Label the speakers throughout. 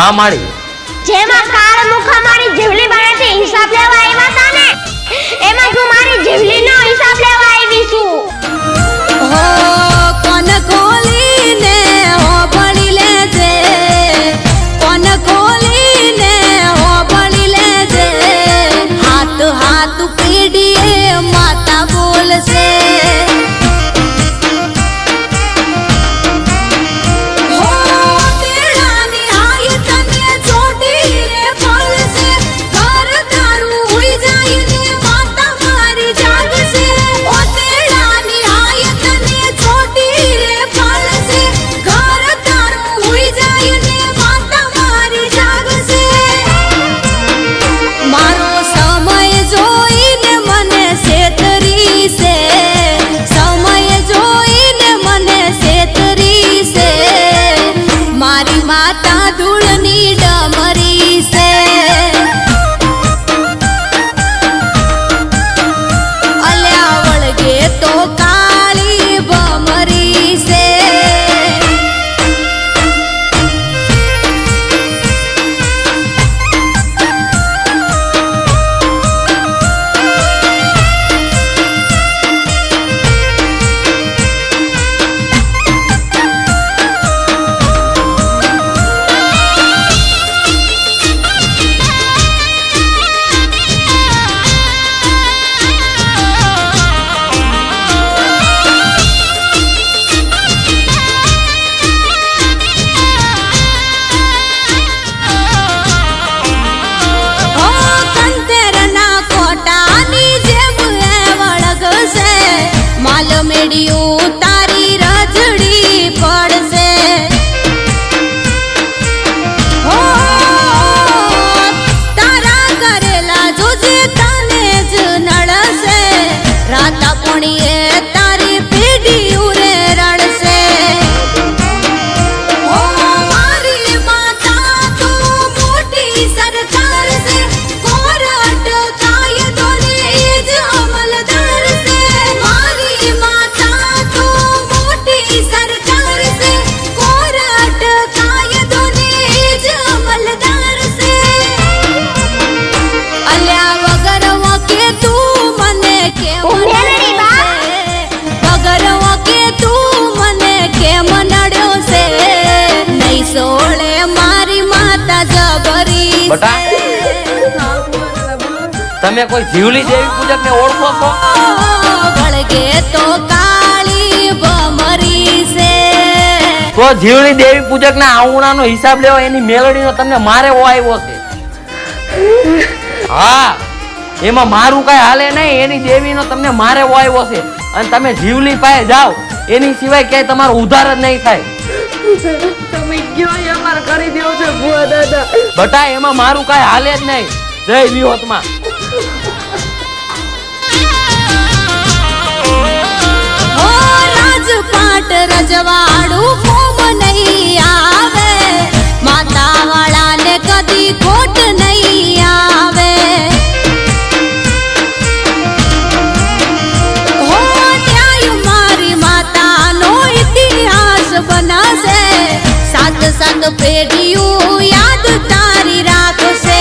Speaker 1: હા માડી
Speaker 2: જેમાં કાળ મુખા મારી જીવલી બાળાથી હિસાબ લેવા આવ્યા હતા ને એમાં હું મારી જીવલીનો હિસાબ લેવા આવી છું
Speaker 3: હો કોન ખોલીને હો ભણી લેજે કોન ખોલીને હો ભણી લેજે હાથ હાથ પીડીએ માતા બોલશે તારી રજડી પડશે હો તારા કરેલા જોજે તને જ નડશે રાતા પોણીએ તારી પેઢી ઉરે રડશે હો મારી માતા તો મોટી સરકાર છે કોરટ કાયદોને જ અમલદાર છે મારી સરકાર से कोरट कायदोने ज अमलदार से अल्या वगर के तू मने के वगर के तू मने के मनड्यो से नहीं सोळे मारी माता जबरी
Speaker 1: બટા તમે કોઈ જીવલી દેવી પૂજક ને ઓળખો છો
Speaker 3: વળગે તો કાળી ભમરી છે
Speaker 1: તો જીવલી દેવી પૂજક ના આવુણાનો હિસાબ લેવા એની મેલડીનો તમને મારે આવ્યો છે હા એમાં મારું કઈ હાલે નહીં એની દેવીનો તમને મારે આવ્યો છે અને તમે જીવલી પાસે જાઓ એની સિવાય ક્યાંય તમારો ઉધાર જ નહીં થાય
Speaker 4: તમે કયો એ અમાર કરી દેવો છે ભુવા દાદા
Speaker 1: બટા એમાં મારું કઈ હાલે જ નહીં જય વિહોતમાં
Speaker 3: ઓ રાજપાટ રજવાડું કોમ નહીં આવે માતા વાળાને કદી ખોટ નહીં આવે હો ન્યાય મારી માતાનો ઇતિહાસ બનાશે સાત સાત પેઢીઓ યાદ તારી રાખશે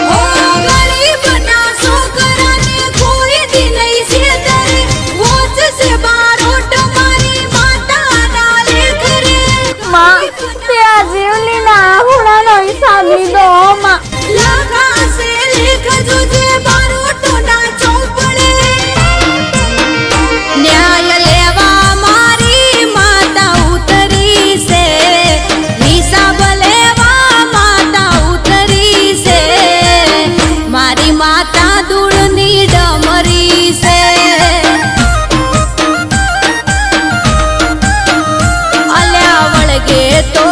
Speaker 3: હો ગરીબના છોકરાને કોઈ દી નહીં છેતરે વોચ છે બારોટ મારી માતાના લેખ રે
Speaker 2: માં તે આ જીવલીના આહુડાનો હિસાબ લીધો માં
Speaker 3: લખાશે લેખ જોજે બારોટના ચોપડે ન્યાય લેવા મારી માતા ઉતરી છે હિસાબ લેવા માતા ઉતરી છે મારી માતા દૂળની ડમરી છે અલ્યા વળગે તો